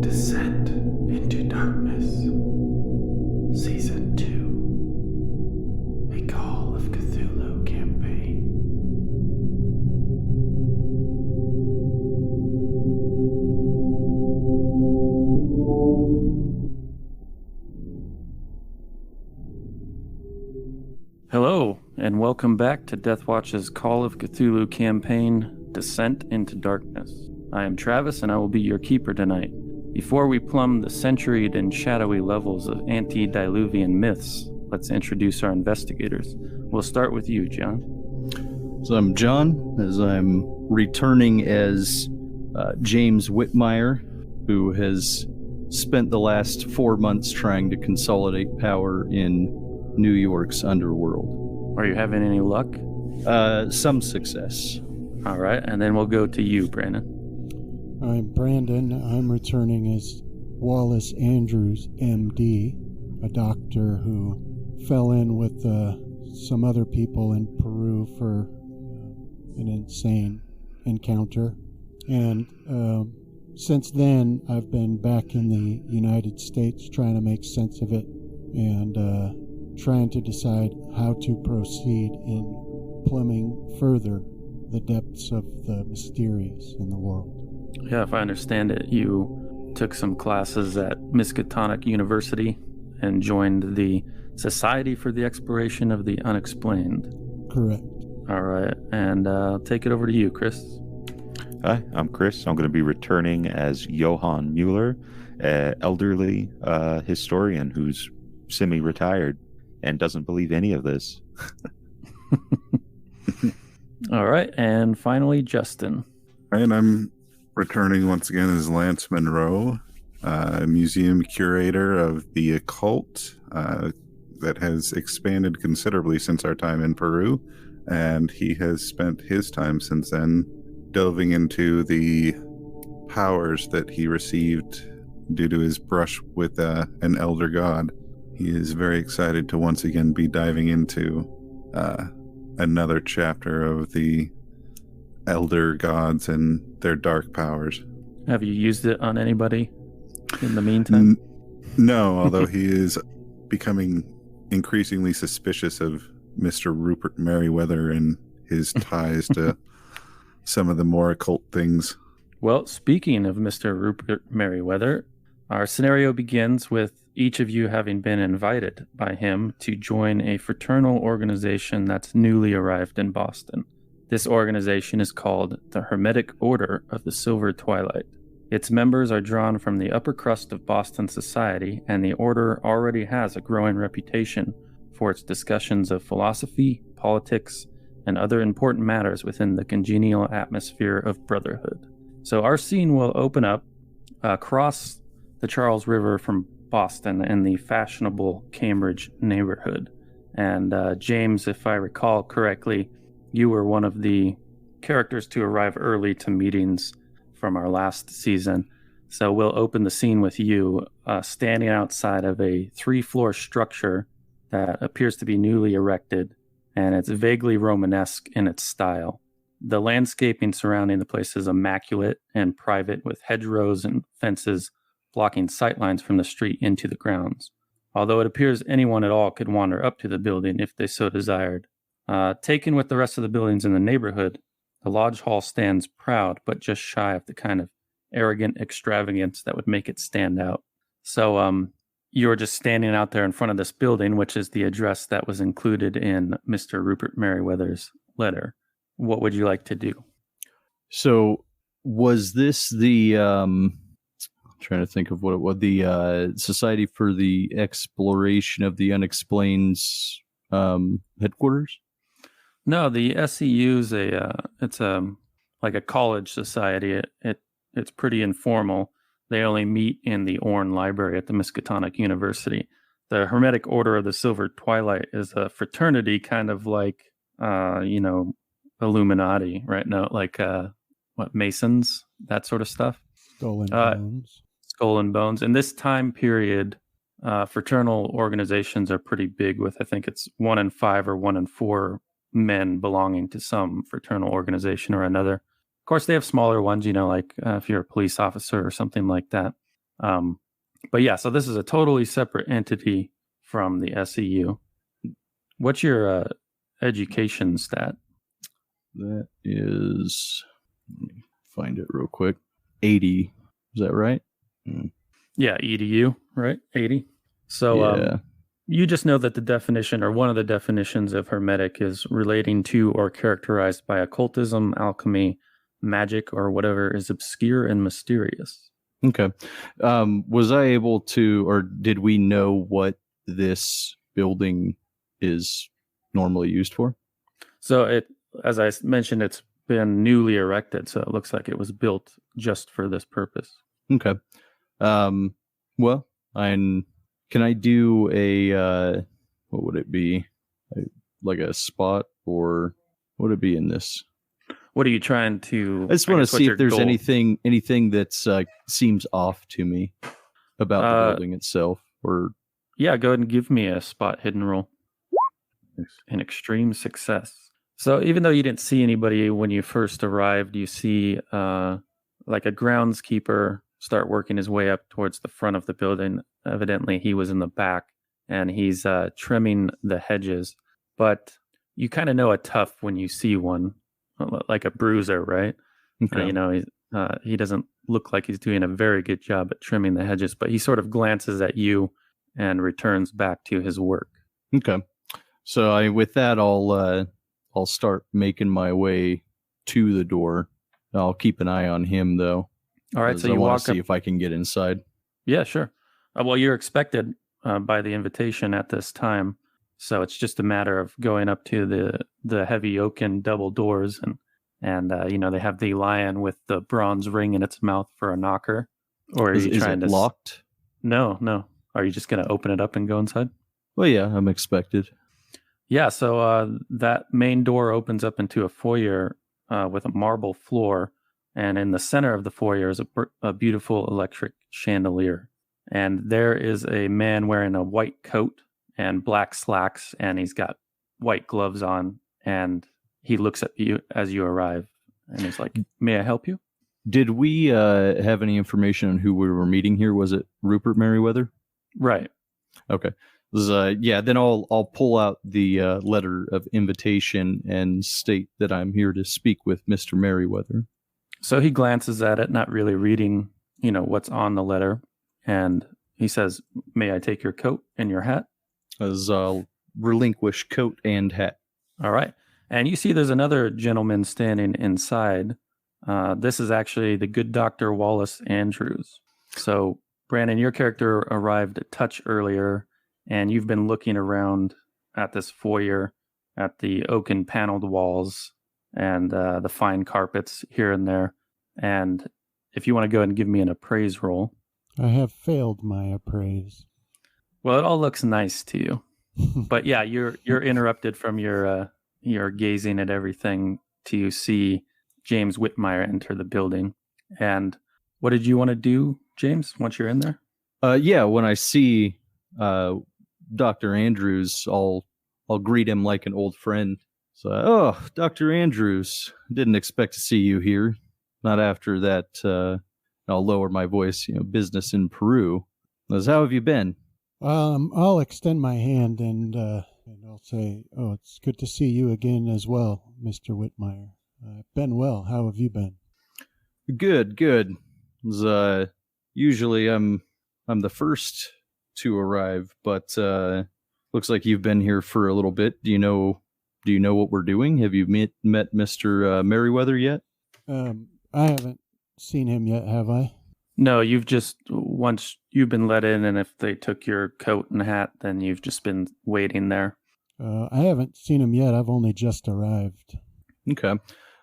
Descent into Darkness, Season 2, A Call of Cthulhu campaign. Hello, and welcome back to Deathwatch's Call of Cthulhu campaign, Descent into Darkness. I am Travis, and I will be your keeper tonight. Before we plumb the centuried and shadowy levels of antediluvian myths, let's introduce our investigators. We'll start with you, John. So I'm John, as I'm returning as James Whitmire, who has spent the last 4 months trying to consolidate power in New York's underworld. Are you having any luck? Some success. All right, and then we'll go to you, Brandon. I'm Brandon. I'm returning as Wallace Andrews, MD, a doctor who fell in with some other people in Peru for an insane encounter. And since then, I've been back in the United States trying to make sense of it and trying to decide how to proceed in plumbing further the depths of the mysterious in the world. Yeah, if I understand it, you took some classes at Miskatonic University and joined the Society for the Exploration of the Unexplained. Correct. All right, and take it over to you, Chris. Hi, I'm Chris. I'm going to be returning as Johann Mueller, an elderly historian who's semi-retired and doesn't believe any of this. All right, and finally, Justin. And I'm returning once again as Lance Monroe, museum curator of the occult that has expanded considerably since our time in Peru, and he has spent his time since then delving into the powers that he received due to his brush with an elder god. He is very excited to once again be diving into another chapter of the elder gods and their dark powers. Have you used it on anybody in the meantime? No, although he is becoming increasingly suspicious of Mr. Rupert Merriweather and his ties to some of the more occult things. Well, speaking of Mr. Rupert Merriweather, our scenario begins with each of you having been invited by him to join a fraternal organization that's newly arrived in Boston. This organization is called the Hermetic Order of the Silver Twilight. Its members are drawn from the upper crust of Boston society, and the order already has a growing reputation for its discussions of philosophy, politics, and other important matters within the congenial atmosphere of brotherhood. So our scene will open up across the Charles River from Boston in the fashionable Cambridge neighborhood. And James, if I recall correctly, you were one of the characters to arrive early to meetings from our last season. So we'll open the scene with you standing outside of a 3-floor structure that appears to be newly erected, and it's vaguely Romanesque in its style. The landscaping surrounding the place is immaculate and private, with hedgerows and fences blocking sightlines from the street into the grounds. Although it appears anyone at all could wander up to the building if they so desired. Taken with the rest of the buildings in the neighborhood, the Lodge Hall stands proud, but just shy of the kind of arrogant extravagance that would make it stand out. So you're just standing out there in front of this building, which is the address that was included in Mr. Rupert Merriweather's letter. What would you like to do? So was this the trying to think of what it was, the Society for the Exploration of the Unexplained headquarters? No, the SEU is it's like a college society. It's pretty informal. They only meet in the Orne Library at the Miskatonic University. The Hermetic Order of the Silver Twilight is a fraternity, kind of like Illuminati, right? No, like what, Masons, that sort of stuff. Skull and Bones. Skull and Bones. In this time period, fraternal organizations are pretty big with, I think it's 1 in 5 or 1 in 4 men belonging to some fraternal organization or another. Of course, they have smaller ones, like if you're a police officer or something like that. But yeah, so this is a totally separate entity from the SEU. What's your education stat? That is, let me find it real quick. 80. Is that right? Yeah, EDU, right? 80. So yeah. You just know that the definition, or one of the definitions of hermetic, is relating to or characterized by occultism, alchemy, magic, or whatever is obscure and mysterious. Okay. Was I able to, or did we know what this building is normally used for? So as I mentioned, it's been newly erected, so it looks like it was built just for this purpose. Okay. Well, can I do a, what would it be? Like a spot, or what would it be in this? What are you trying to... I just want to see if there's anything that's seems off to me about the building itself. Or yeah, go ahead and give me a spot hidden roll. An extreme success. So even though you didn't see anybody when you first arrived, you see like a groundskeeper start working his way up towards the front of the building. Evidently, he was in the back, and he's trimming the hedges. But you kind of know a tough when you see one, like a bruiser, right? Okay. He doesn't look like he's doing a very good job at trimming the hedges, but he sort of glances at you and returns back to his work. Okay. So with that, I'll start making my way to the door. I'll keep an eye on him, though. All right, so you walk walk to see up. if I can get inside. Yeah, sure. Well, you're expected by the invitation at this time, so it's just a matter of going up to the heavy oaken double doors, and they have the lion with the bronze ring in its mouth for a knocker. Or are you trying it locked? No. Are you just going to open it up and go inside? Well, yeah, I'm expected. Yeah, so that main door opens up into a foyer with a marble floor, and in the center of the foyer is a beautiful electric chandelier. And there is a man wearing a white coat and black slacks, and he's got white gloves on, and he looks at you as you arrive, and he's like, "May I help you?" Did we have any information on who we were meeting here? Was it Rupert Merriweather? Right. Okay. Then I'll pull out the letter of invitation and state that I'm here to speak with Mr. Merriweather. So he glances at it, not really reading, what's on the letter, and he says, "May I take your coat and your hat?" As I'll relinquish coat and hat. All right. And you see there's another gentleman standing inside. This is actually the good Dr. Wallace Andrews. So, Brandon, your character arrived a touch earlier, and you've been looking around at this foyer, at the oaken paneled walls, and the fine carpets here and there. And if you want to go ahead and give me an appraise roll. I have failed my appraise. Well, it all looks nice to you. But yeah, you're interrupted from your gazing at everything to see James Whitmire enter the building. And what did you want to do, James, once you're in there? When I see Dr. Andrews, I'll greet him like an old friend. So, "Oh, Dr. Andrews, didn't expect to see you here. Not after that," I'll lower my voice, business in Peru. How have you been? I'll extend my hand and I'll say, "Oh, it's good to see you again as well, Mr. Whitmire. Been well. How have you been?" Good. Usually I'm the first to arrive, but looks like you've been here for a little bit. Do you know what we're doing? Have you met Mr. Merriweather yet? I haven't seen him yet, have I? No, once you've been let in, and if they took your coat and hat, then you've just been waiting there. I haven't seen him yet. I've only just arrived. Okay.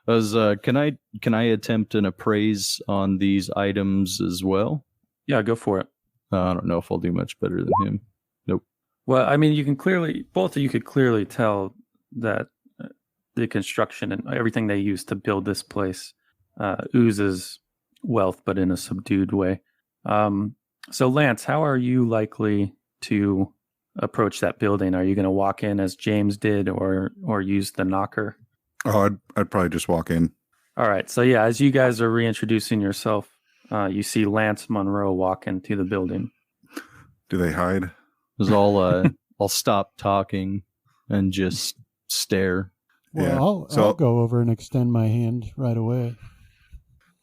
Can I attempt an appraise on these items as well? Yeah, go for it. I don't know if I'll do much better than him. Nope. Well, I mean, both of you could clearly tell that the construction and everything they used to build this place oozes wealth, but in a subdued way. So Lance, how are you likely to approach that building? Are you going to walk in as James did, or use the knocker? Oh, I'd probably just walk in. All right. So yeah, as you guys are reintroducing yourself, you see Lance Monroe walk into the building. Do they hide? Because I'll stop talking and just stare. Well, Yeah. I'll go over and extend my hand right away.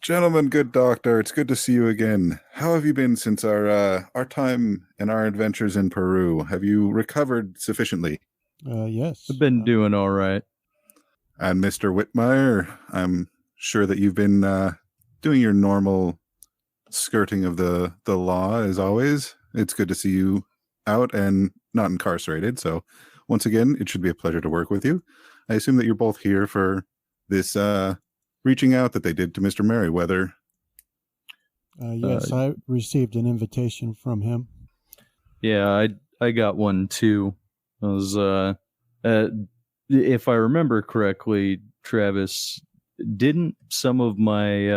Gentlemen, good doctor, it's good to see you again. How have you been since our time and our adventures in Peru? Have you recovered sufficiently? Yes. I've been doing all right. And Mr. Whitmire, I'm sure that you've been doing your normal skirting of the law as always. It's good to see you out and not incarcerated. So once again, it should be a pleasure to work with you. I assume that you're both here for this reaching out that they did to Mr. Merriweather. Yes, I received an invitation from him. Yeah, I got one too. I was if I remember correctly, Travis, didn't some of my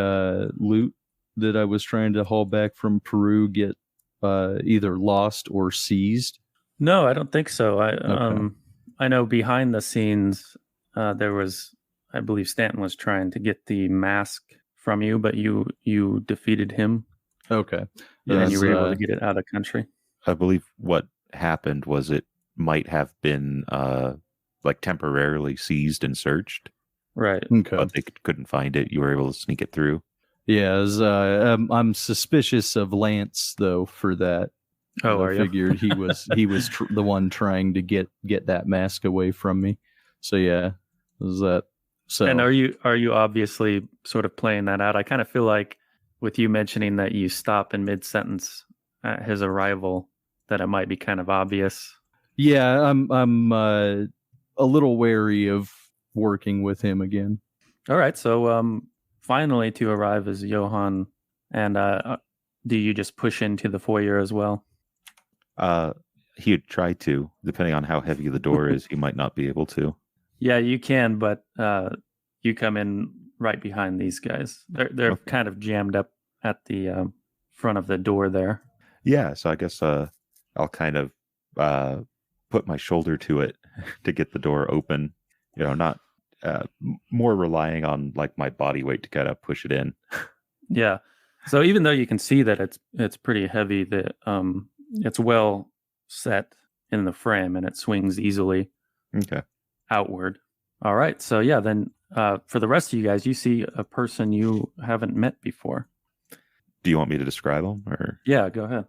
loot that I was trying to haul back from Peru get either lost or seized? No, I don't think so. Okay. I know behind the scenes there was, I believe Stanton was trying to get the mask from you, but you defeated him. Okay. And you were able to get it out of the country. I believe what happened was it might have been like temporarily seized and searched, Right. Okay. but they couldn't find it. You were able to sneak it through. Yeah, I'm suspicious of Lance though for that. Oh, I are you? figured he was the one trying to get that mask away from me. So yeah, was that. So And are you obviously sort of playing that out? I kind of feel like with you mentioning that you stop in mid-sentence at his arrival, that it might be kind of obvious. yeah, I'm a little wary of working with him again. All right, so finally to arrive is Johan, and do you just push into the foyer as well? He'd try to, depending on how heavy the door is. He might not be able to. Yeah, you can, but you come in right behind these guys. They're Okay. kind of jammed up at the front of the door there. Yeah, so I guess I'll kind of put my shoulder to it to get the door open. You know, not more relying on like my body weight to kind of push it in. Yeah. So even though you can see that it's pretty heavy, it's well set in the frame and it swings easily Okay. outward. All right. So yeah, then for the rest of you guys, you see a person you haven't met before. Do you want me to describe him, or Yeah, go ahead.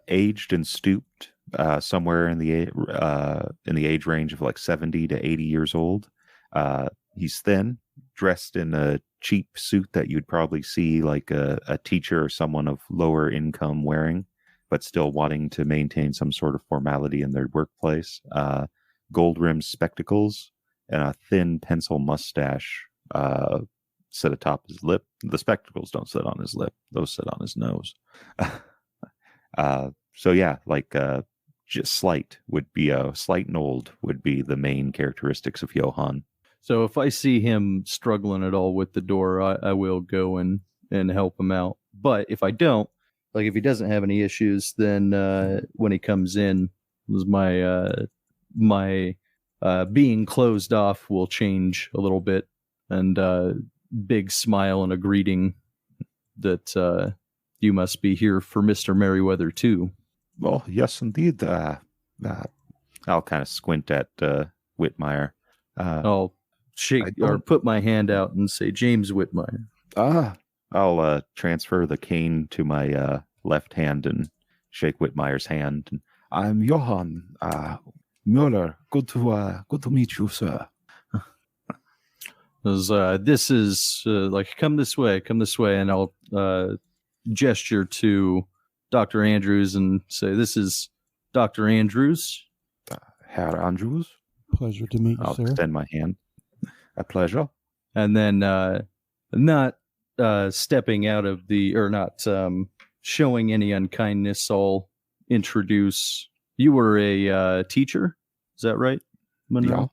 aged and stooped, somewhere in the age range of like 70 to 80 years old. He's thin, dressed in a cheap suit that you'd probably see like a teacher or someone of lower income wearing, but still wanting to maintain some sort of formality in their workplace. Gold-rimmed spectacles and a thin pencil mustache sit atop his lip. The spectacles don't sit on his lip; those sit on his nose. So yeah, like just slight and old would be the main characteristics of Johan. So if I see him struggling at all with the door, I will go and help him out. But if I don't, like if he doesn't have any issues, then when he comes in, my being closed off will change a little bit, and big smile and a greeting that you must be here for Mr. Merriweather too. Well, yes, indeed. I'll kind of squint at Whitmire. I'll shake I or don't- put my hand out and say, James Whitmire. I'll transfer the cane to my left hand and shake Whitmire's hand. And, I'm Johan Mueller. Good to meet you, sir. This is like, come this way, and I'll gesture to Dr. Andrews and say, this is Dr. Andrews. Herr Andrews. Pleasure to meet you, I'll sir. extend my hand. A pleasure. And then not stepping out of not showing any unkindness, I'll introduce, you were a teacher, is that right, Monroe?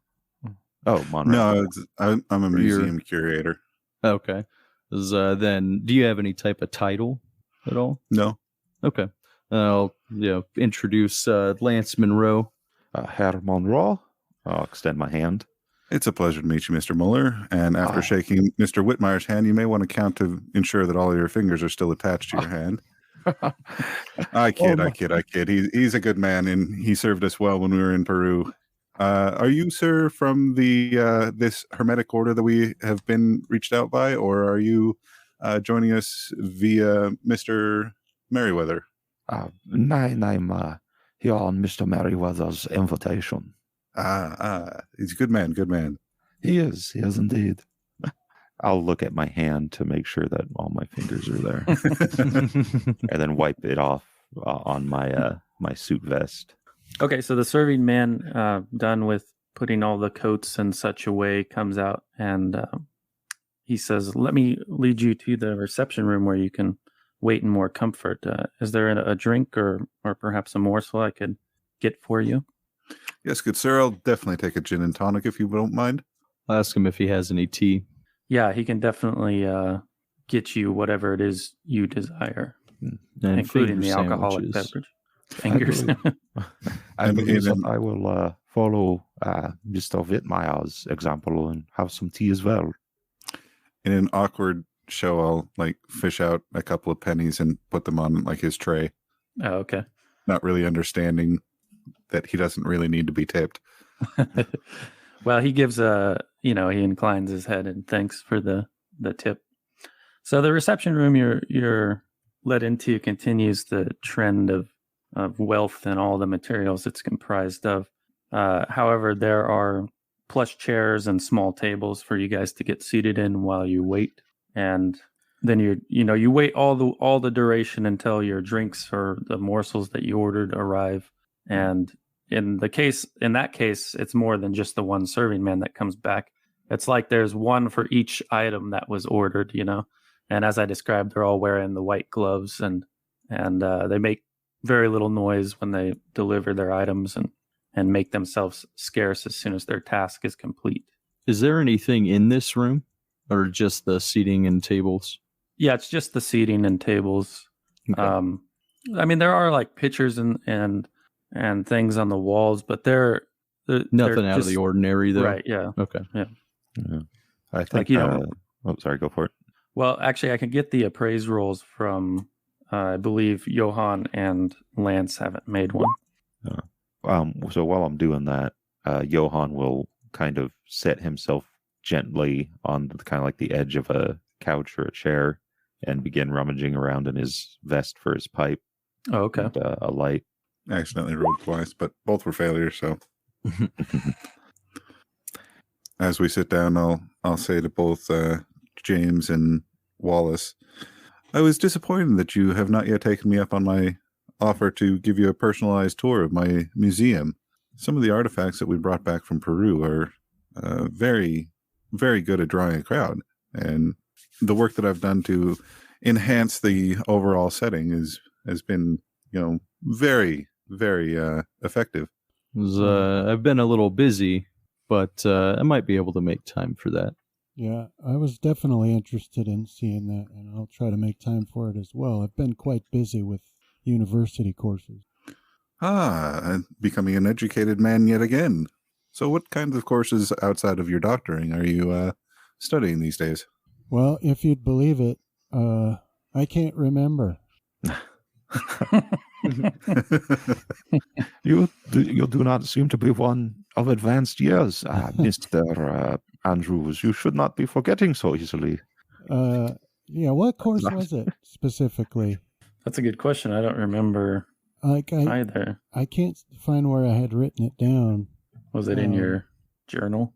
Oh, Monroe. No, I'm a You're- museum curator. Okay. Then, do you have any type of title at all? No. Okay. I'll introduce Lance Monroe. Herr Monroe. I'll extend my hand. It's a pleasure to meet you, Mr. Muller. And after shaking Mr. Whitmire's hand, you may want to count to ensure that all of your fingers are still attached to your hand. I kid. He's a good man, and he served us well when we were in Peru. Are you, sir, from the this Hermetic order that we have been reached out by, or are you joining us via Mr. Merriweather? Nein, I'm here on Mr. Merriweather's invitation. He's a good man. He is indeed. I'll look at my hand to make sure that all my fingers are there, and then wipe it off on my my suit vest. Okay, so the serving man, done with putting all the coats in such away, comes out and he says, "Let me lead you to the reception room where you can wait in more comfort. Is there a drink or perhaps a morsel I could get for you?" Yes, good sir. I'll definitely take a gin and tonic if you don't mind. I'll ask him if he has any tea. Yeah, he can definitely get you whatever it is you desire, And including finger the alcoholic sandwiches. beverage. Fingers. I believe that I will follow Mr. Whitmire's example and have some tea as well. In an awkward show, I'll fish out a couple of pennies and put them on his tray, Oh, okay. not really understanding that he doesn't really need to be tipped. Well, he gives he inclines his head and thanks for the tip. So the reception room you're led into continues the trend of wealth and all the materials it's comprised of. However, there are plush chairs and small tables for you guys to get seated in while you wait, and then you wait all the duration until your drinks or the morsels that you ordered arrive. And in that case, it's more than just the one serving man that comes back. It's like there's one for each item that was ordered, And as I described, they're all wearing the white gloves, and they make very little noise when they deliver their items and make themselves scarce as soon as their task is complete. Is there anything in this room, or just the seating and tables? Yeah, it's just the seating and tables. Okay. I mean, there are pictures and things on the walls, but they're Nothing out of the ordinary, though. Right? Yeah. Okay. Yeah. I think. Sorry, go for it. Well, actually, I can get the appraise rolls from. I believe Johan and Lance haven't made one. So while I'm doing that, Johan will kind of set himself gently on the edge of a couch or a chair and begin rummaging around in his vest for his pipe. Oh, okay. And, a light. I accidentally rolled twice, but both were failures. So as we sit down, I'll say to both James and Wallace, I was disappointed that you have not yet taken me up on my offer to give you a personalized tour of my museum. Some of the artifacts that we brought back from Peru are very, very good at drawing a crowd. And the work that I've done to enhance the overall setting has been, very, very effective. I've been a little busy, but I might be able to make time for that. Yeah, I was definitely interested in seeing that, and I'll try to make time for it as well. I've been quite busy with university courses. Becoming an educated man yet again. So what kinds of courses outside of your doctoring are you studying these days? Well, if you'd believe it, I can't remember. You do not seem to be one of advanced years, Mr. Andrews. You should not be forgetting so easily. Yeah, what course was it specifically? That's a good question. I don't remember either. I can't find where I had written it down. Was it in your journal?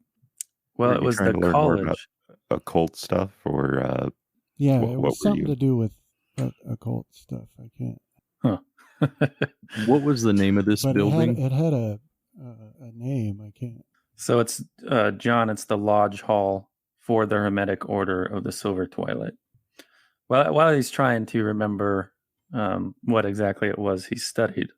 Well, Were it you was trying the to learn more about college. Occult stuff, or Yeah, what it were was something you? to do with occult stuff. I can't. What was the name of this But building? it had a name. I can't. So it's John. It's the lodge hall for the Hermetic Order of the Silver Twilight. Well, while he's trying to remember what exactly it was he studied,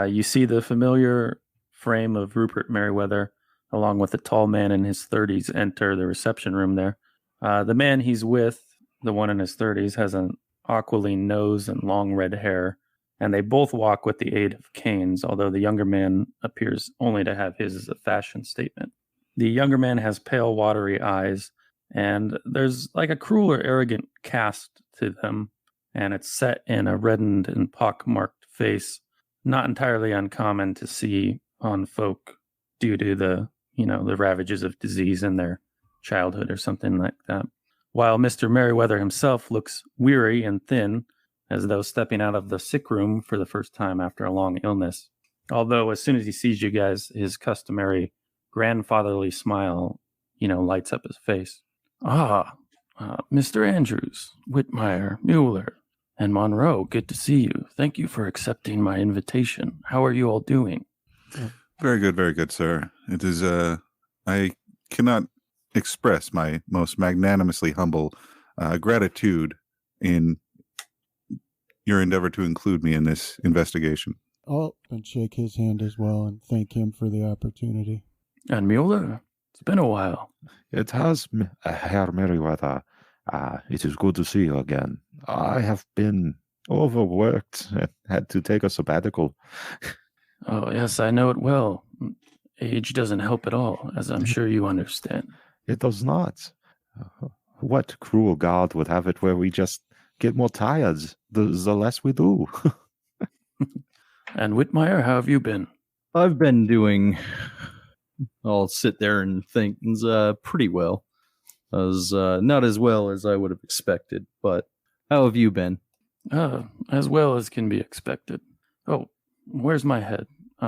you see the familiar frame of Rupert Merriweather along with a tall man in his 30s, enter the reception room there. The man he's with, the one in his 30s, has an aquiline nose and long red hair, and they both walk with the aid of canes, although the younger man appears only to have his as a fashion statement. The younger man has pale, watery eyes, and there's like a cruel or arrogant cast to them, and it's set in a reddened and pock-marked face, not entirely uncommon to see on folk due to the ravages of disease in their childhood or something like that. While Mr. Merriweather himself looks weary and thin, as though stepping out of the sick room for the first time after a long illness. Although as soon as he sees you guys, his customary grandfatherly smile, lights up his face. Mr. Andrews, Whitmire, Mueller, and Monroe, good to see you. Thank you for accepting my invitation. How are you all doing? Very good, sir. It is, I cannot express my most magnanimously humble gratitude in your endeavor to include me in this investigation. I'll shake his hand as well and thank him for the opportunity. And Mueller, it's been a while. It has, Herr Merriweather. It is good to see you again. I have been overworked and had to take a sabbatical. Oh, yes, I know it well. Age doesn't help at all, as I'm sure you understand. It does not. What cruel god would have it where we just get more tired the less we do? And Whitmire, how have you been? I've been doing, I'll sit there and think, pretty well. Not as well as I would have expected, but how have you been? As well as can be expected. Oh, where's my head?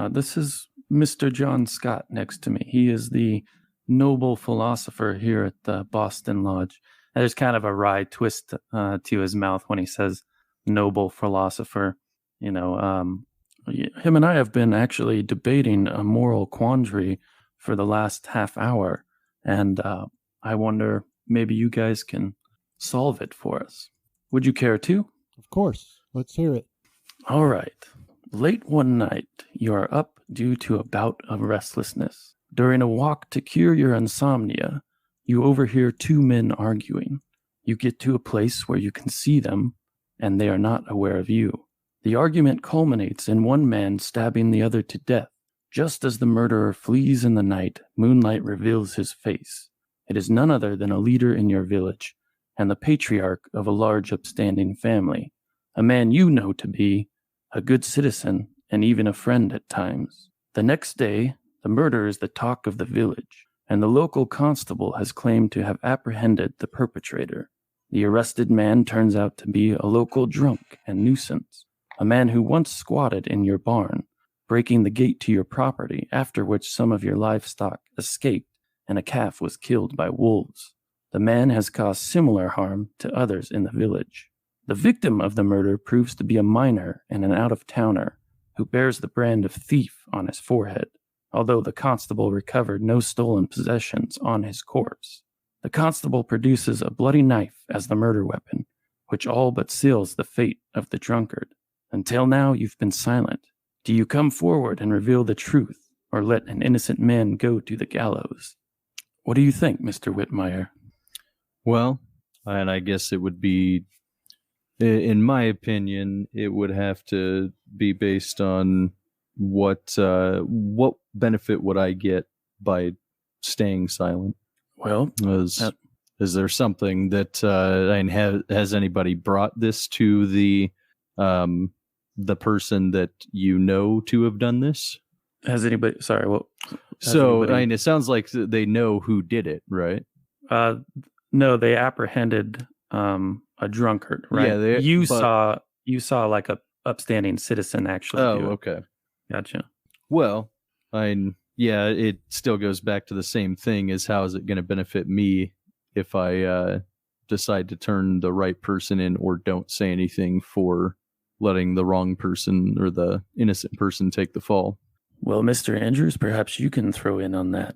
This is Mr. John Scott next to me. He is the noble philosopher here at the Boston Lodge. And there's kind of a wry twist to his mouth when he says noble philosopher. Him and I have been actually debating a moral quandary for the last half hour, and I wonder maybe you guys can solve it for us. Would you care to? Of course. Let's hear it. All right. Late one night, you are up due to a bout of restlessness. During a walk to cure your insomnia, you overhear two men arguing. You get to a place where you can see them, and they are not aware of you. The argument culminates in one man stabbing the other to death. Just as the murderer flees in the night, moonlight reveals his face. It is none other than a leader in your village, and the patriarch of a large upstanding family, a man you know to be a good citizen and even a friend at times. The next day, the murder is the talk of the village, and the local constable has claimed to have apprehended the perpetrator. The arrested man turns out to be a local drunk and nuisance, a man who once squatted in your barn, breaking the gate to your property, after which some of your livestock escaped and a calf was killed by wolves. The man has caused similar harm to others in the village. The victim of the murder proves to be a miner and an out-of-towner who bears the brand of thief on his forehead, although the constable recovered no stolen possessions on his corpse. The constable produces a bloody knife as the murder weapon, which all but seals the fate of the drunkard. Until now, you've been silent. Do you come forward and reveal the truth, or let an innocent man go to the gallows? What do you think, Mr. Whitmire? Well, and I guess it would be, in my opinion, it would have to be based on what benefit would I get by staying silent? Well, is there something that has anybody brought this to the person that you know to have done this? Has anybody? Sorry, what? So anybody... I mean, it sounds like they know who did it, right? No, they apprehended a drunkard, right? Yeah, you saw like a upstanding citizen actually. Oh, do it. Okay, gotcha. Well, it still goes back to the same thing as how is it going to benefit me if I decide to turn the right person in or don't say anything for letting the wrong person or the innocent person take the fall. Well, Mr. Andrews, perhaps you can throw in on that.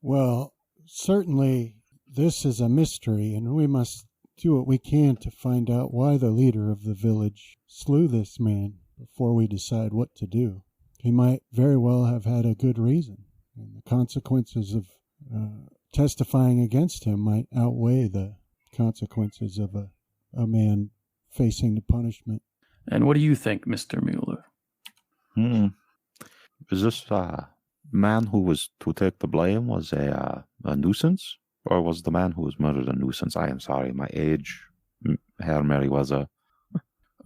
Well, certainly this is a mystery, and we must do what we can to find out why the leader of the village slew this man before we decide what to do. He might very well have had a good reason. And the consequences of testifying against him might outweigh the consequences of a man facing the punishment. And what do you think, Mr. Mueller? Is this man who was to take the blame was a nuisance? Or was the man who was murdered a nuisance? I am sorry, my age, Herr Merriweather.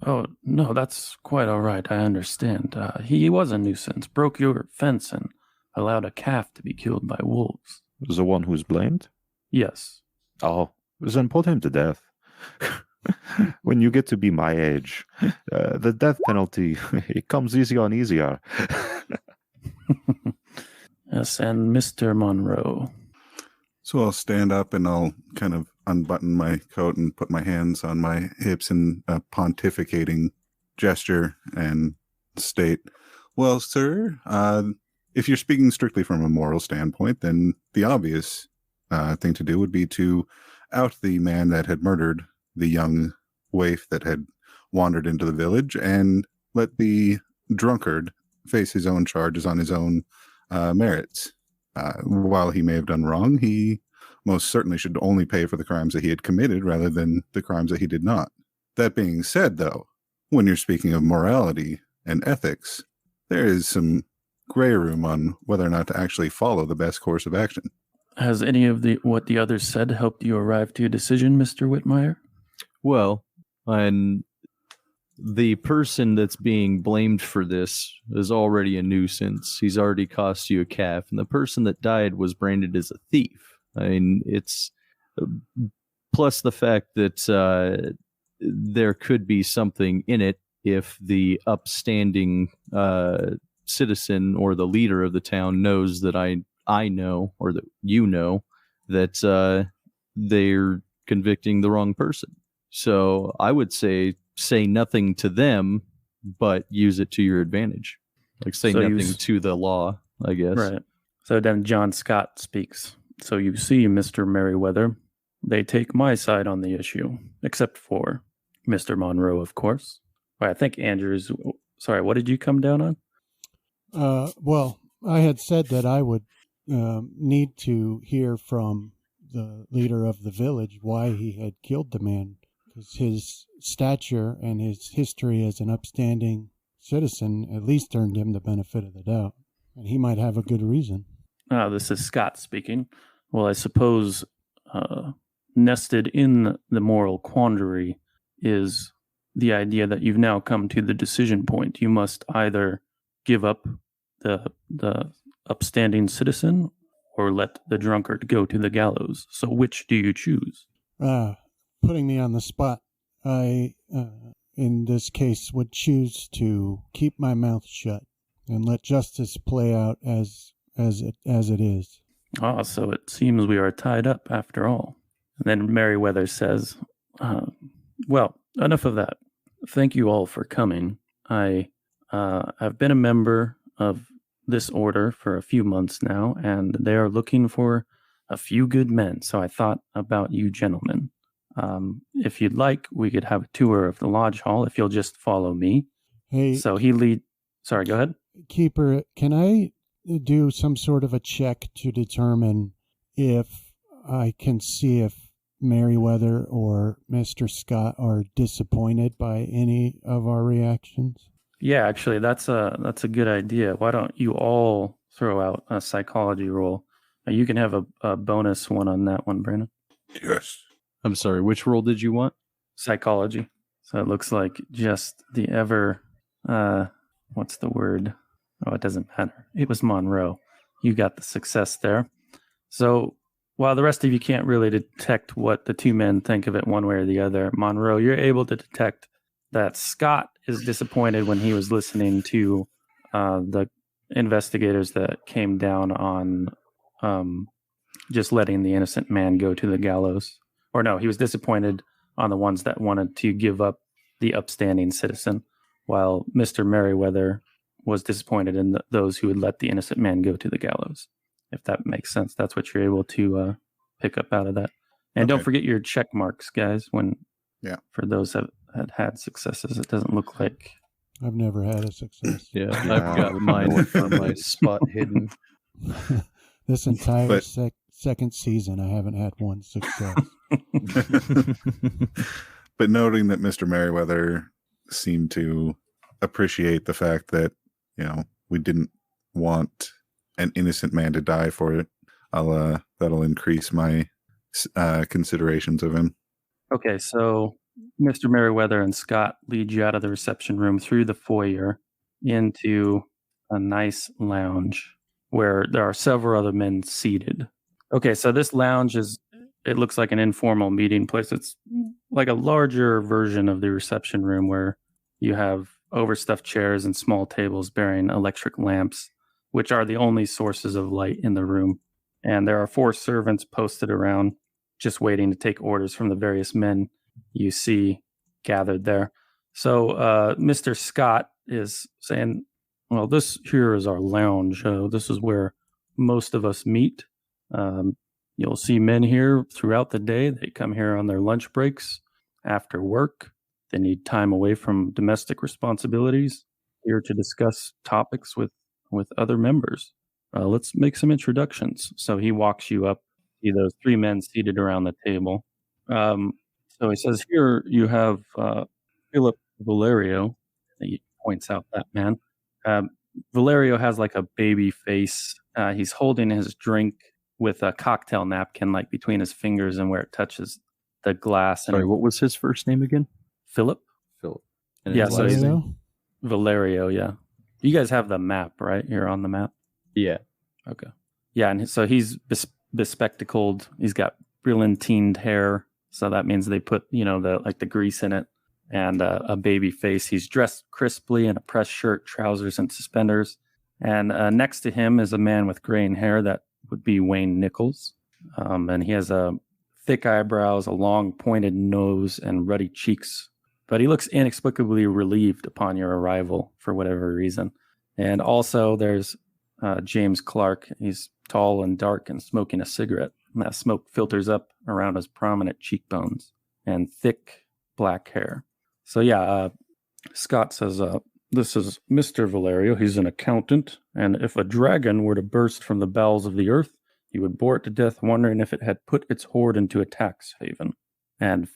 Oh, no, that's quite all right. I understand. He was a nuisance, broke your fence, and allowed a calf to be killed by wolves. The one who's blamed? Yes. Oh, then put him to death. When you get to be my age, the death penalty, it comes easier and easier. Yes, and Mr. Monroe. So I'll stand up and I'll kind of unbutton my coat and put my hands on my hips in a pontificating gesture and state, well, sir, if you're speaking strictly from a moral standpoint, then the obvious thing to do would be to out the man that had murdered the young waif that had wandered into the village and let the drunkard face his own charges on his own merits. While he may have done wrong, he most certainly should only pay for the crimes that he had committed rather than the crimes that he did not. That being said, though, when you're speaking of morality and ethics, there is some gray room on whether or not to actually follow the best course of action. Has any of what the others said helped you arrive to a decision, Mr. Whitmire? Well, and the person that's being blamed for this is already a nuisance. He's already cost you a calf, and the person that died was branded as a thief. I mean, it's plus the fact that there could be something in it if the upstanding citizen or the leader of the town knows that I know, or that you know, that they're convicting the wrong person. So I would say nothing to them, but use it to your advantage. Like say nothing to the law, I guess. Right. So then John Scott speaks. So you see, Mr. Merriweather, they take my side on the issue, except for Mr. Monroe, of course. Well, I think Andrew's... Sorry, what did you come down on? Well, I had said that I would need to hear from the leader of the village why he had killed the man, because his stature and his history as an upstanding citizen at least earned him the benefit of the doubt, and he might have a good reason. This is Scott speaking. Well, I suppose nested in the moral quandary is the idea that you've now come to the decision point. You must either give up the upstanding citizen or let the drunkard go to the gallows. So which do you choose? Putting me on the spot, I, in this case, would choose to keep my mouth shut and let justice play out as it is. Ah, so it seems we are tied up after all. And then Merriweather says, well, enough of that. Thank you all for coming. I've been a member of this order for a few months now, and they are looking for a few good men. So I thought about you gentlemen. If you'd like, we could have a tour of the lodge hall if you'll just follow me. Hey, so sorry, go ahead. Keeper, can I do some sort of a check to determine if I can see if Merriweather or Mr. Scott are disappointed by any of our reactions? Yeah, actually, that's a good idea. Why don't you all throw out a psychology roll? You can have a bonus one on that one, Brandon. Yes. I'm sorry, which roll did you want? Psychology. So it looks like just the ever, what's the word? Oh, it doesn't matter. It was Monroe. You got the success there. So while the rest of you can't really detect what the two men think of it one way or the other, Monroe, you're able to detect that Scott is disappointed when he was listening to the investigators that came down on just letting the innocent man go to the gallows. Or no, he was disappointed on the ones that wanted to give up the upstanding citizen, while Mr. Merriweather was disappointed in those who would let the innocent man go to the gallows. If that makes sense, that's what you're able to pick up out of that. And Don't forget your check marks, guys, for those that had successes. It doesn't look like... I've never had a success. Yeah, I've got mine from my spot hidden. This entire But- second season, I haven't had one success. But noting that Mr. Merriweather seemed to appreciate the fact that, we didn't want an innocent man to die for it, that'll increase my considerations of him. Okay, so Mr. Merriweather and Scott lead you out of the reception room through the foyer into a nice lounge where there are several other men seated. Okay, so this lounge it looks like an informal meeting place. It's like a larger version of the reception room where you have overstuffed chairs and small tables bearing electric lamps, which are the only sources of light in the room. And there are 4 servants posted around just waiting to take orders from the various men you see gathered there. So Mr. Scott is saying, well, this here is our lounge. This is where most of us meet. You'll see men here throughout the day. They come here on their lunch breaks, after work. They need time away from domestic responsibilities, here to discuss topics with other members. Let's make some introductions. So he walks you up, see those 3 men seated around the table. So he says, here you have Philip Valerio. He points out that man. Valerio has like a baby face. He's holding his drink with a cocktail napkin like between his fingers and where it touches the glass. And Sorry, what was his first name again? Philip? Philip. And Yeah, his so last he's- name? Valerio, yeah. You guys have the map, right? You're on the map? Yeah. Okay. Yeah, and so he's bespectacled. He's got brillantined hair, so that means they put, the grease in it, and a baby face. He's dressed crisply in a pressed shirt, trousers, and suspenders. And next to him is a man with graying hair that would be Wayne Nichols. And he has thick eyebrows, a long pointed nose, and ruddy cheeks. But he looks inexplicably relieved upon your arrival for whatever reason. And also there's James Clark. He's tall and dark and smoking a cigarette. And that smoke filters up around his prominent cheekbones and thick black hair. So yeah, Scott says, this is Mr. Valerio. He's an accountant. And if a dragon were to burst from the bowels of the earth, he would bore it to death, wondering if it had put its hoard into a tax haven. And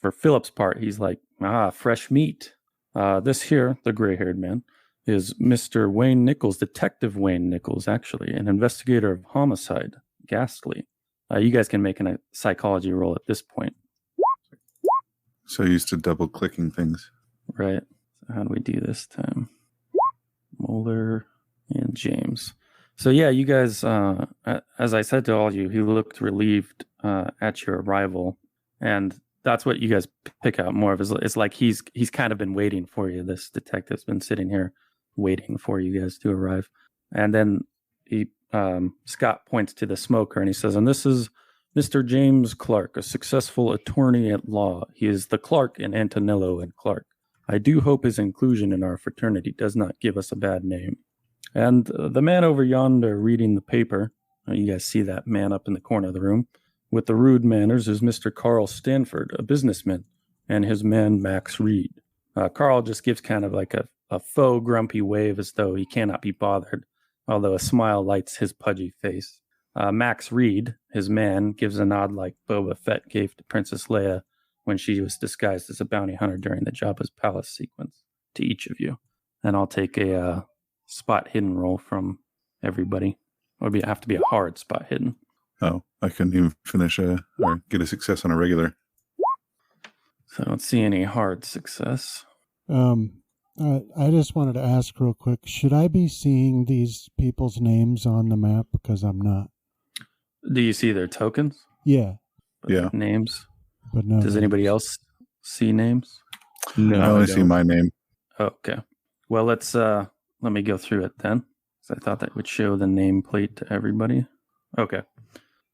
for Philip's part, he's like, fresh meat. This here, the gray-haired man, is Mr. Wayne Nichols, Detective Wayne Nichols, actually, an investigator of homicide. Ghastly. You guys can make a psychology roll at this point. So used to double clicking things. Right. So how do we do this time? Moeller and James. So yeah, you guys, as I said to all of you, he looked relieved at your arrival. And that's what you guys pick out more of. It's like he's kind of been waiting for you. This detective's been sitting here waiting for you guys to arrive. And then Scott points to the smoker and he says, and this is Mr. James Clark, a successful attorney at law. He is the Clark in Antonello and Clark. I do hope his inclusion in our fraternity does not give us a bad name. And the man over yonder reading the paper, you guys see that man up in the corner of the room, with the rude manners is Mr. Carl Stanford, a businessman, and his man Max Reed. Carl just gives kind of like a faux grumpy wave as though he cannot be bothered, although a smile lights his pudgy face. Max Reed, his man, gives a nod like Boba Fett gave to Princess Leia when she was disguised as a bounty hunter during the Jabba's palace sequence to each of you. And I'll take a spot hidden roll from everybody. It would have to be a hard spot hidden. Oh, I couldn't even finish or get a success on a regular. So I don't see any hard success. I just wanted to ask real quick, should I be seeing these people's names on the map? Because I'm not. Do you see their tokens? Yeah, Yeah. Names? but no. Does anybody else see names? No, I only see my name. Okay. Well, let me go through it then. So I thought that would show the nameplate to everybody. Okay.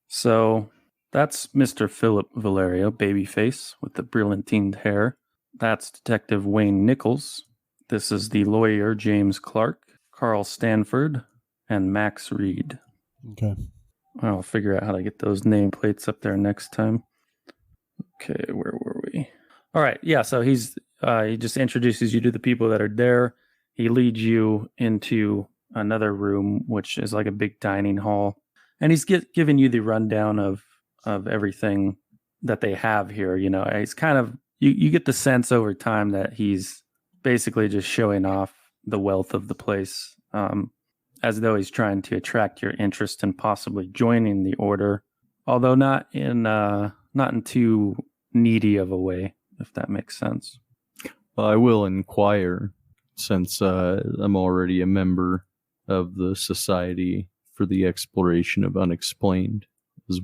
So that's Mr. Philip Valerio, babyface with the brillantined hair. That's Detective Wayne Nichols. This is the lawyer James Clark, Carl Stanford, and Max Reed. Okay. I'll figure out how to get those nameplates up there next time. Okay, where were we? All right, yeah, so he just introduces you to the people that are there. He leads you into another room, which is like a big dining hall, and he's giving you the rundown of everything that they have here. You know, he's kind of you get the sense over time that he's basically just showing off the wealth of the place, as though he's trying to attract your interest in possibly joining the order, although not in too needy of a way, if that makes sense. Well, I will inquire, since I'm already a member of the Society for the Exploration of Unexplained, is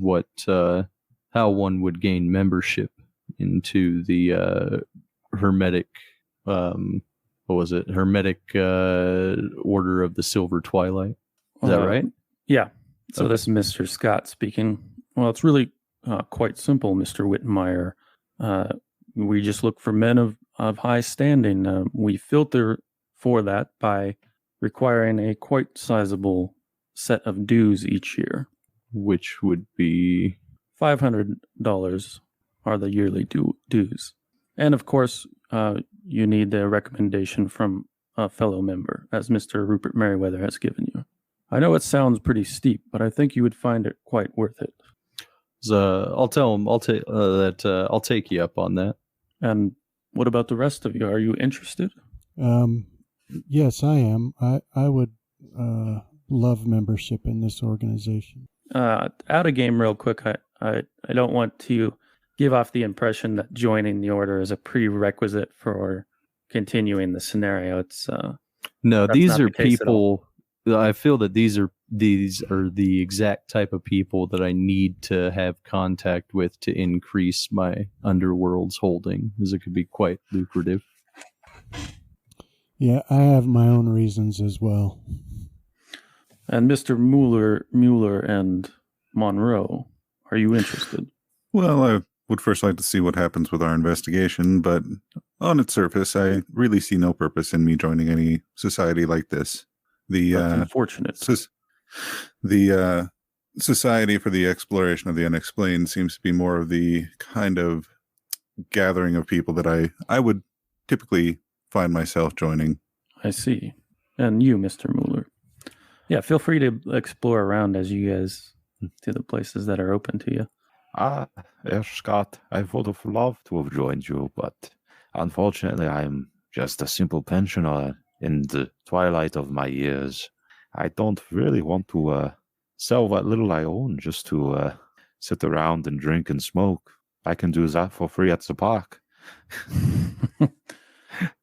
how one would gain membership into the Hermetic, Hermetic Order of the Silver Twilight. Is that right? Yeah. So Okay. This is Mr. Scott speaking. Well, it's really quite simple, Mr. Whitmire. We just look for men of high standing. We filter for that by requiring a quite sizable set of dues each year. Which would be $500 are the yearly dues. And of course, you need the recommendation from a fellow member, as Mr. Rupert Merriweather has given you. I know it sounds pretty steep, but I think you would find it quite worth it. I'll tell him that I'll take you up on that. And what about the rest of you? Are you interested? Yes, I am. I would love membership in this organization. Out of game real quick, I don't want to give off the impression that joining the order is a prerequisite for continuing the scenario. It's no, that's these not are the case at all. people. I feel that these are the exact type of people that I need to have contact with to increase my underworld's holding, as it could be quite lucrative. Yeah, I have my own reasons as well. And Mr. Mueller and Monroe, are you interested? Well, I would first like to see what happens with our investigation, but on its surface, I really see no purpose in me joining any society like this. That's unfortunate. The Society for the Exploration of the Unexplained seems to be more of the kind of gathering of people that I would typically find myself joining. I see. And you, Mr. Mueller. Yeah, feel free to explore around as you guys to the places that are open to you. Herr Scott, I would have loved to have joined you, but unfortunately I'm just a simple pensioner in the twilight of my years. I don't really want to sell what little I own just to sit around and drink and smoke. I can do that for free at the park.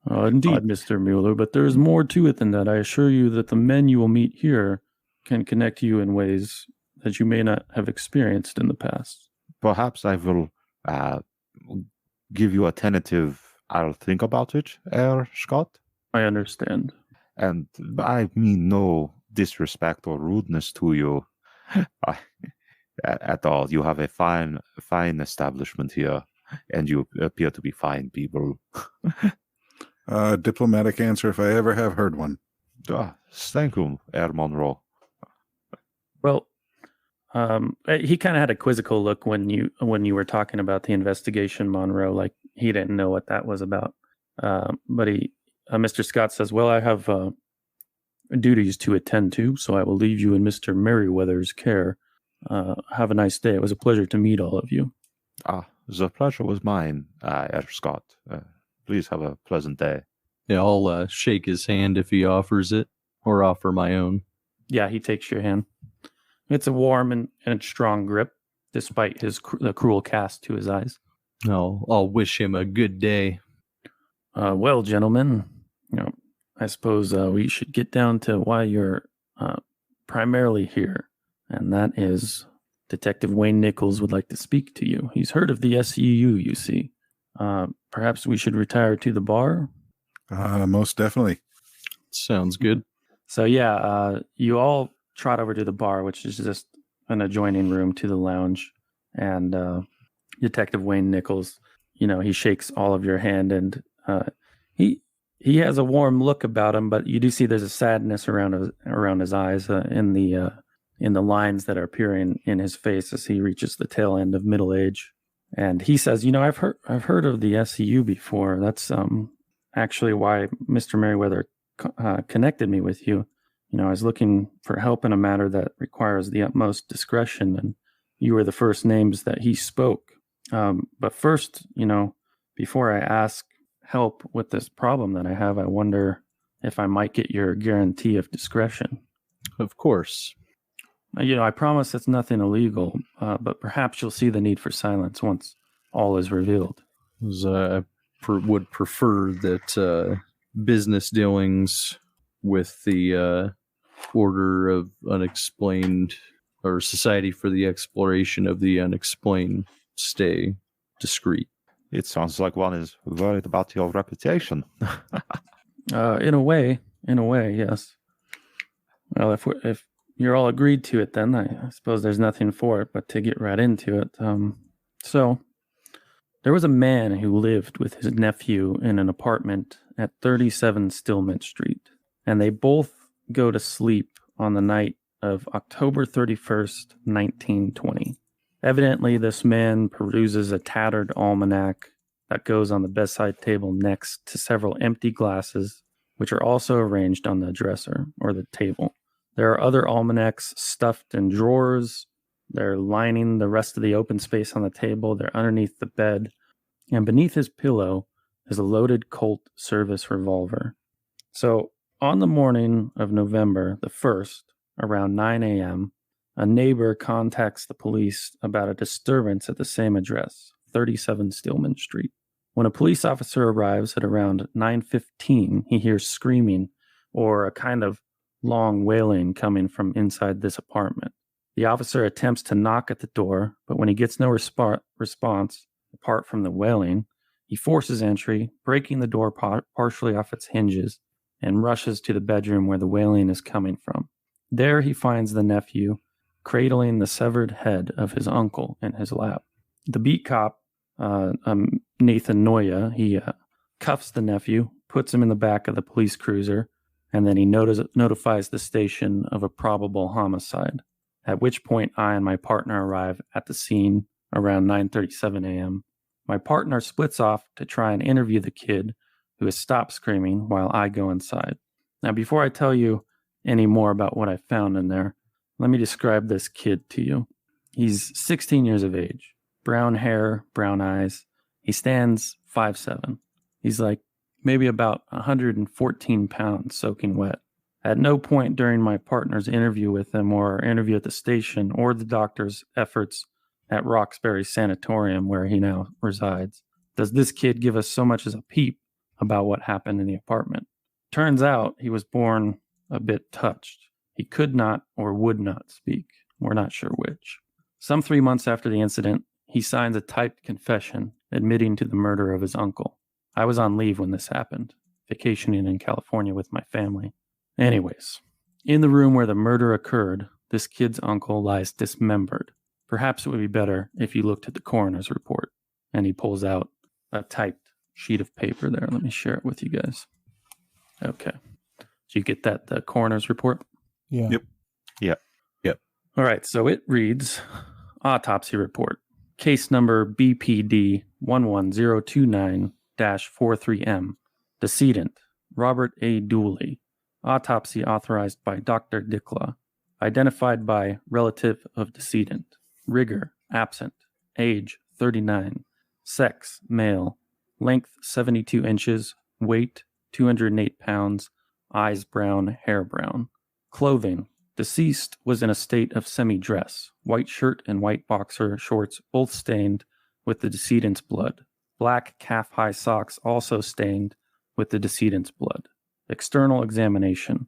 Indeed, Mr. Mueller, but there's more to it than that. I assure you that the men you will meet here can connect you in ways that you may not have experienced in the past. Perhaps I will give you a tentative, I'll think about it, Herr Scott. I understand. And I mean no disrespect or rudeness to you at all. You have a fine establishment here, and you appear to be fine people. Diplomatic answer if I ever have heard one. Thank you, Herr Monroe. Well, he kind of had a quizzical look when you were talking about the investigation, Monroe, like he didn't know what that was about. But Mr. Scott says, well, I have duties to attend to, so I will leave you in Mr. Merriweather's care. Have a nice day. It was a pleasure to meet all of you. The pleasure was mine, Herr Scott. Please have a pleasant day. Yeah, I'll shake his hand if he offers it, or offer my own. Yeah, he takes your hand. It's a warm and strong grip, despite the cruel cast to his eyes. I'll wish him a good day. Well, gentlemen, I suppose we should get down to why you're primarily here, and that is Detective Wayne Nichols would like to speak to you. He's heard of the SEU, you see. Perhaps we should retire to the bar? Most definitely. Sounds good. So yeah, you all trot over to the bar, which is just an adjoining room to the lounge. And Detective Wayne Nichols, he shakes all of your hand, and he has a warm look about him, but you do see there's a sadness around his eyes in the lines that are appearing in his face as he reaches the tail end of middle age. And he says, I've heard of the SEU before. That's actually why Mr. Merriweather connected me with you. I was looking for help in a matter that requires the utmost discretion, and you were the first names that he spoke. But first, before I ask help with this problem that I have, I wonder if I might get your guarantee of discretion. Of course. I promise it's nothing illegal, but perhaps you'll see the need for silence once all is revealed. I would prefer that business dealings with the Order of Unexplained, or Society for the Exploration of the Unexplained, stay discreet. It sounds like one is worried about your reputation. In a way, yes. Well, if you're all agreed to it, then I suppose there's nothing for it but to get right into it. So, there was a man who lived with his nephew in an apartment at 37 Stillman Street, and they both go to sleep on the night of October 31st, 1920. Evidently, this man peruses a tattered almanac that goes on the bedside table next to several empty glasses, which are also arranged on the dresser or the table. There are other almanacs stuffed in drawers. They're lining the rest of the open space on the table. They're underneath the bed. And beneath his pillow is a loaded Colt service revolver. So, on the morning of November the 1st, around 9 a.m., a neighbor contacts the police about a disturbance at the same address, 37 Stillman Street. When a police officer arrives at around 9:15, he hears screaming or a kind of long wailing coming from inside this apartment. The officer attempts to knock at the door, but when he gets no response, apart from the wailing, he forces entry, breaking the door partially off its hinges, and rushes to the bedroom where the wailing is coming from. There he finds the nephew cradling the severed head of his uncle in his lap. The beat cop, Nathan Noya, he cuffs the nephew, puts him in the back of the police cruiser, and then he notifies the station of a probable homicide, at which point I and my partner arrive at the scene around 9:37 a.m. My partner splits off to try and interview the kid, who has stopped screaming, while I go inside. Now, before I tell you any more about what I found in there, let me describe this kid to you. He's 16 years of age, brown hair, brown eyes. He stands 5'7". He's like maybe about 114 pounds soaking wet. At no point during my partner's interview with him, or our interview at the station, or the doctor's efforts at Roxbury Sanatorium, where he now resides, does this kid give us so much as a peep about what happened in the apartment. Turns out he was born a bit touched. He could not or would not speak. We're not sure which. Some 3 months after the incident, he signs a typed confession admitting to the murder of his uncle. I was on leave when this happened, vacationing in California with my family. Anyways, in the room where the murder occurred, this kid's uncle lies dismembered. Perhaps it would be better if you looked at the coroner's report. And he pulls out a typed sheet of paper there. Let me share it with you guys. Okay. Did you get that, the coroner's report? Yeah. Yep. All right. So it reads, autopsy report. Case number BPD 11029-43M. Decedent, Robert A. Dooley. Autopsy authorized by Dr. Dikla. Identified by relative of decedent. Rigor, absent. Age, 39. Sex, male. Length, 72 inches. Weight, 208 pounds. Eyes brown, hair brown. Clothing. Deceased was in a state of semi-dress. White shirt and white boxer shorts both stained with the decedent's blood. Black calf-high socks also stained with the decedent's blood. External examination.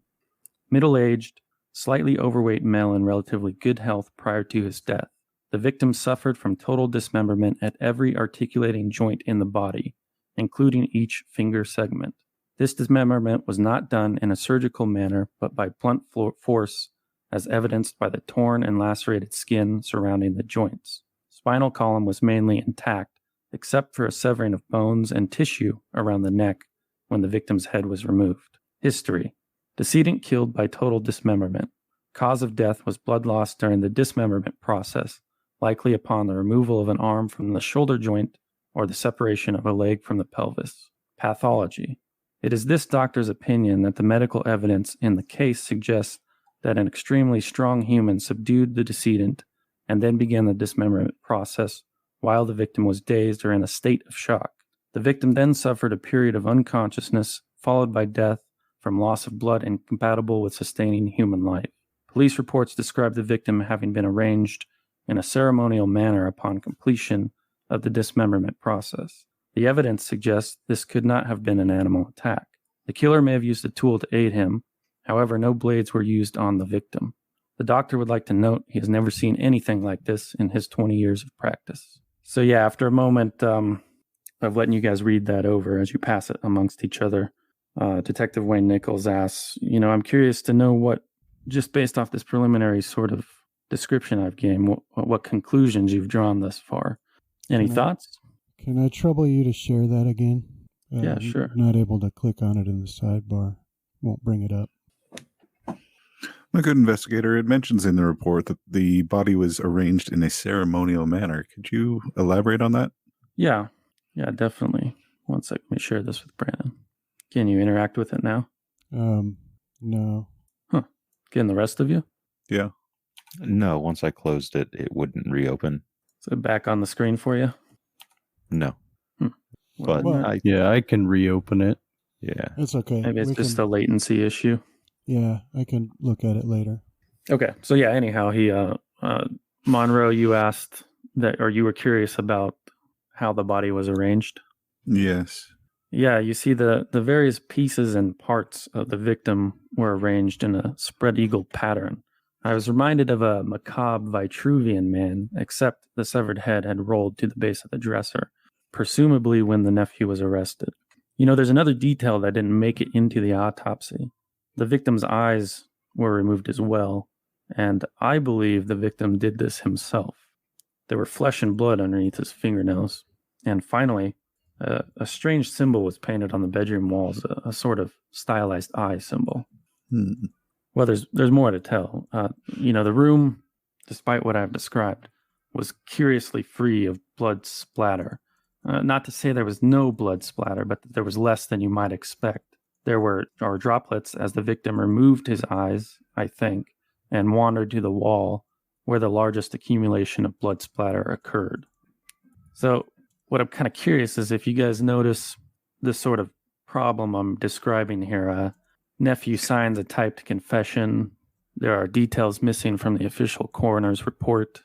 Middle-aged, slightly overweight male in relatively good health prior to his death. The victim suffered from total dismemberment at every articulating joint in the body, including each finger segment. This dismemberment was not done in a surgical manner, but by blunt force, as evidenced by the torn and lacerated skin surrounding the joints. Spinal column was mainly intact, except for a severing of bones and tissue around the neck when the victim's head was removed. History. Decedent killed by total dismemberment. Cause of death was blood loss during the dismemberment process, likely upon the removal of an arm from the shoulder joint or the separation of a leg from the pelvis. Pathology. It is this doctor's opinion that the medical evidence in the case suggests that an extremely strong human subdued the decedent and then began the dismemberment process while the victim was dazed or in a state of shock. The victim then suffered a period of unconsciousness, followed by death from loss of blood incompatible with sustaining human life. Police reports describe the victim having been arranged in a ceremonial manner upon completion of the dismemberment process. The evidence suggests this could not have been an animal attack. The killer may have used a tool to aid him. However, no blades were used on the victim. The doctor would like to note he has never seen anything like this in his 20 years of practice. So yeah, after a moment of letting you guys read that over as you pass it amongst each other, Detective Wayne Nichols asks, I'm curious to know what, just based off this preliminary sort of description I've given, what conclusions you've drawn thus far. Any thoughts? Can I trouble you to share that again? Yeah, sure. I'm not able to click on it in the sidebar. Won't bring it up. My good investigator, it mentions in the report that the body was arranged in a ceremonial manner. Could you elaborate on that? Yeah, definitely. One sec, let me share this with Brandon. Can you interact with it now? No. Huh. Can the rest of you? Yeah. No, once I closed it, it wouldn't reopen. Is it back on the screen for you? No. But Well, I can reopen it. yeah. It's okay. Maybe it's just a latency issue. Yeah, I can look at it later. Okay. So yeah, anyhow, Monroe, you asked that, or you were curious about how the body was arranged. Yes. Yeah, you see the various pieces and parts of the victim were arranged in a spread eagle pattern. I was reminded of a macabre Vitruvian man, except the severed head had rolled to the base of the dresser, presumably when the nephew was arrested. There's another detail that didn't make it into the autopsy. The victim's eyes were removed as well, and I believe the victim did this himself. There were flesh and blood underneath his fingernails. And finally, a strange symbol was painted on the bedroom walls, a sort of stylized eye symbol. Well, there's more to tell. The room, despite what I've described, was curiously free of blood splatter. Not to say there was no blood splatter, but there was less than you might expect. There were droplets as the victim removed his eyes, I think, and wandered to the wall where the largest accumulation of blood splatter occurred. So what I'm kind of curious is if you guys notice this sort of problem I'm describing here. Nephew signs a typed confession. There are details missing from the official coroner's report.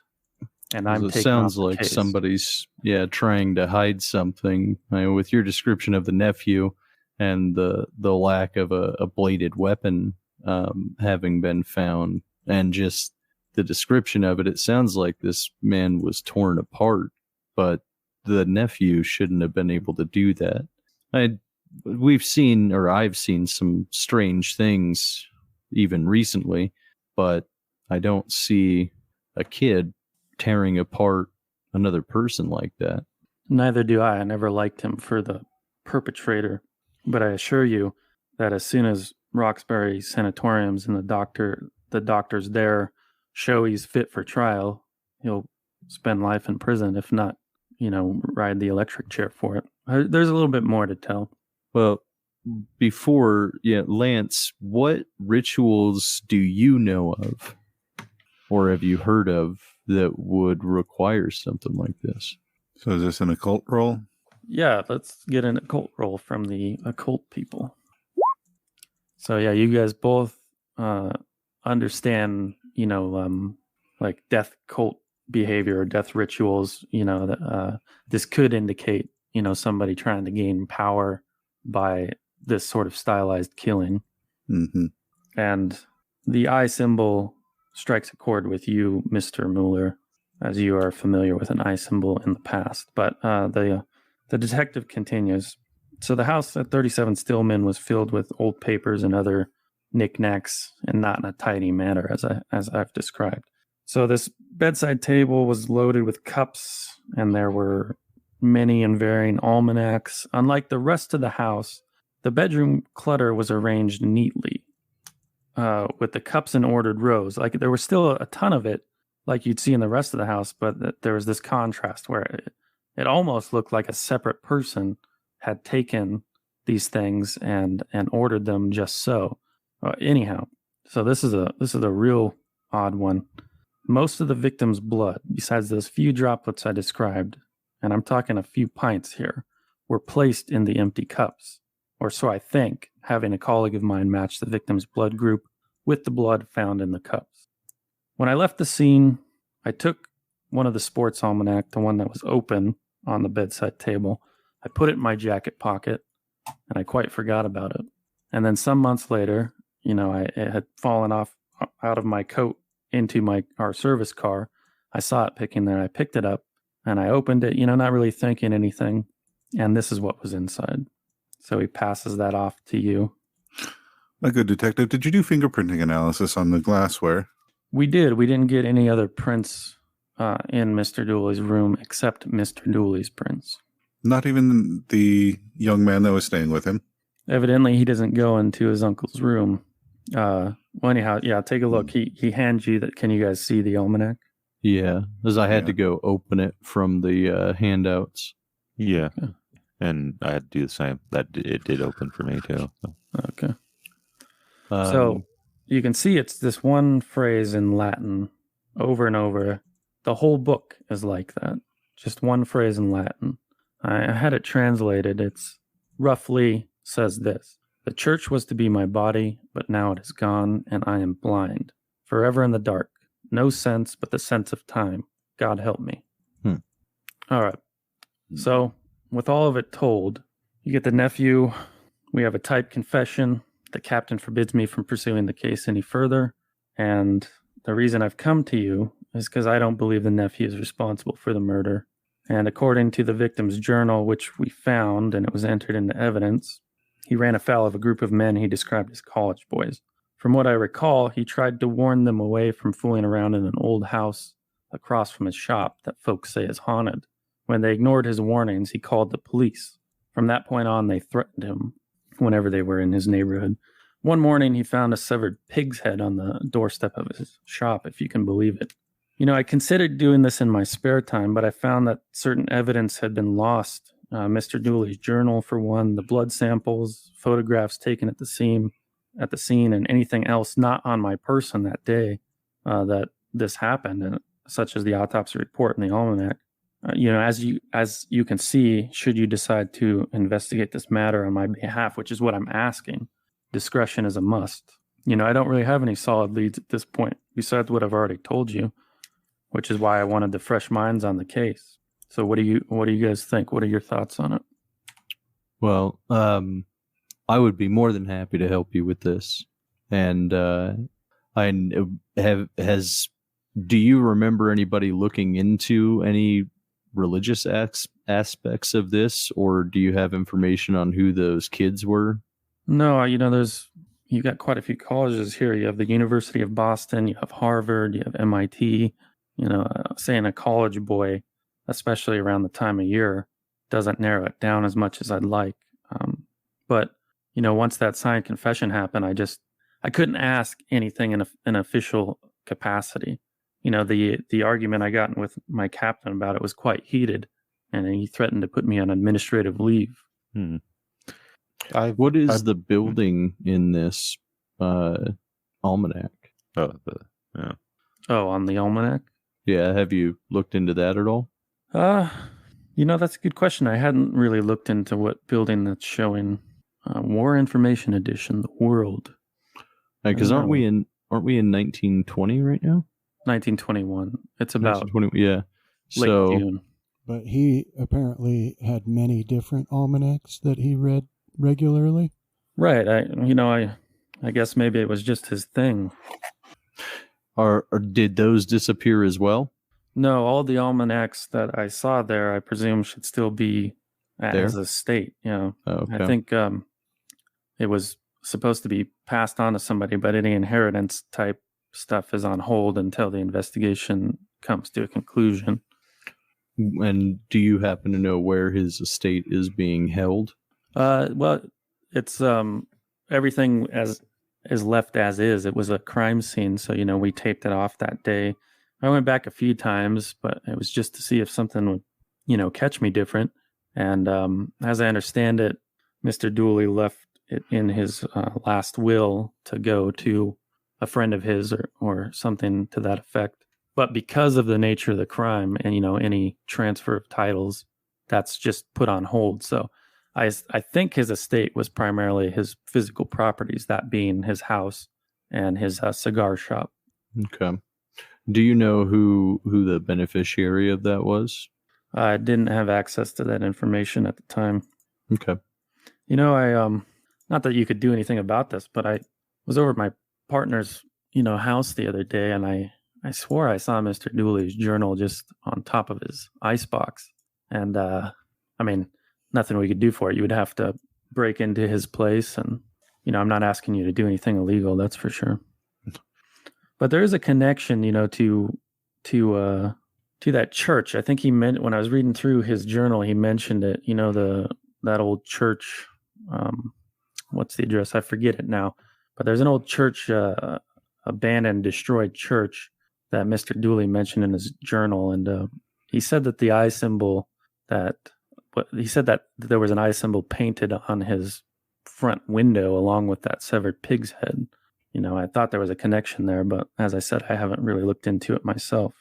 And I'm taking sounds off the like case. somebody's trying to hide something. With your description of the nephew and the lack of a bladed weapon having been found, and just the description of it, it sounds like this man was torn apart, but the nephew shouldn't have been able to do that. I've seen some strange things even recently, but I don't see a kid tearing apart another person like that. Neither do I. I never liked him for the perpetrator. But I assure you that as soon as Roxbury Sanatoriums and the doctors there show he's fit for trial, he'll spend life in prison, if not, ride the electric chair for it. There's a little bit more to tell. Well, before, Lance, what rituals do you know of or have you heard of that would require something like this? So is this an occult roll? Yeah, let's get an occult roll from the occult people. So yeah, you guys both understand, like death cult behavior or death rituals, that this could indicate, somebody trying to gain power by this sort of stylized killing. Mm-hmm. And the eye symbol strikes a chord with you, Mr. Mueller, as you are familiar with an eye symbol in the past. But the detective continues. So the house at 37 Stillman was filled with old papers and other knickknacks, and not in a tidy manner, as I've described. So this bedside table was loaded with cups, and there were many and varying almanacs. Unlike the rest of the house, the bedroom clutter was arranged neatly, with the cups in ordered rows. Like there was still a ton of it, like you'd see in the rest of the house, but there was this contrast where it almost looked like a separate person had taken these things and ordered them just so. Anyhow, so this is a real odd one. Most of the victim's blood, besides those few droplets I described, and I'm talking a few pints here, were placed in the empty cups, or so I think, having a colleague of mine match the victim's blood group with the blood found in the cups. When I left the scene, I took one of the sports almanac, the one that was open on the bedside table. I put it in my jacket pocket, and I quite forgot about it. And then some months later, it had fallen off out of my coat into our service car. I saw it picking there. I picked it up, and I opened it, not really thinking anything. And this is what was inside. So he passes that off to you. A good detective. Did you do fingerprinting analysis on the glassware? We did. We didn't get any other prints in Mr. Dooley's room except Mr. Dooley's prints. Not even the young man that was staying with him? Evidently, he doesn't go into his uncle's room. Well, anyhow, yeah, take a look. He hands you that. Can you guys see the almanac? Yeah, because I had to go open it from the handouts. Yeah. And I had to do the same. It did open for me too. Okay. So you can see it's this one phrase in Latin over and over. The whole book is like that. Just one phrase in Latin. I had it translated. It's roughly says this: the church was to be my body, but now it is gone, and I am blind, forever in the dark. No sense but the sense of time. God help me. All right. So, with all of it told, you get the nephew. We have a typed confession. The captain forbids me from pursuing the case any further. And the reason I've come to you is because I don't believe the nephew is responsible for the murder. And according to the victim's journal, which we found, and it was entered into evidence, he ran afoul of a group of men he described as college boys. From what I recall, he tried to warn them away from fooling around in an old house across from his shop that folks say is haunted. When they ignored his warnings, he called the police. From that point on, they threatened him whenever they were in his neighborhood. One morning, he found a severed pig's head on the doorstep of his shop, if you can believe it. I considered doing this in my spare time, but I found that certain evidence had been lost. Mr. Dooley's journal, for one, the blood samples, photographs taken at the scene, and anything else not on my person that day that this happened, and such as the autopsy report and the almanac. As you can see, should you decide to investigate this matter on my behalf, which is what I'm asking, discretion is a must. I don't really have any solid leads at this point, besides what I've already told you, which is why I wanted the fresh minds on the case. So what do you guys think? What are your thoughts on it? Well, I would be more than happy to help you with this. And do you remember anybody looking into any religious aspects of this, or do you have information on who those kids were? No, you've got quite a few colleges here. You have the University of Boston, you have Harvard, you have MIT. Saying a college boy, especially around the time of year, doesn't narrow it down as much as I'd like. But once that signed confession happened, I couldn't ask anything in an official capacity. The argument I got with my captain about it was quite heated, and he threatened to put me on administrative leave. What is the building in this almanac? On the almanac? Yeah, have you looked into that at all? That's a good question. I hadn't really looked into what building that's showing. War Information Edition, the World. Because aren't we in 1920 right now? 1921. It's about 1920, yeah. Late June. But he apparently had many different almanacs that he read regularly. Right. I guess maybe it was just his thing. Or did those disappear as well? No, all the almanacs that I saw there, I presume, should still be as a state. Okay. I think it was supposed to be passed on to somebody, but any inheritance type stuff is on hold until the investigation comes to a conclusion. And do you happen to know where his estate is being held? Well, it's everything is left as is. It was a crime scene, so we taped it off that day. I went back a few times, but it was just to see if something would catch me different. And as I understand it, Mr. Dooley left it in his last will to go to a friend of his or something to that effect. But because of the nature of the crime and, any transfer of titles, that's just put on hold. So I think his estate was primarily his physical properties, that being his house and his cigar shop. Okay. Do you know who the beneficiary of that was? I didn't have access to that information at the time. Okay. Not that you could do anything about this, but I was over at my partner's, house the other day, and I swore I saw Mr. Dooley's journal just on top of his icebox. And, nothing we could do for it. You would have to break into his place, and, I'm not asking you to do anything illegal, that's for sure. But there is a connection, to that church. I think he meant, when I was reading through his journal, he mentioned it, that old church. What's the address? I forget it now. But there's an old church, abandoned, destroyed church that Mr. Dooley mentioned in his journal. And he said that the eye symbol he said that there was an eye symbol painted on his front window along with that severed pig's head. I thought there was a connection there, but as I said, I haven't really looked into it myself.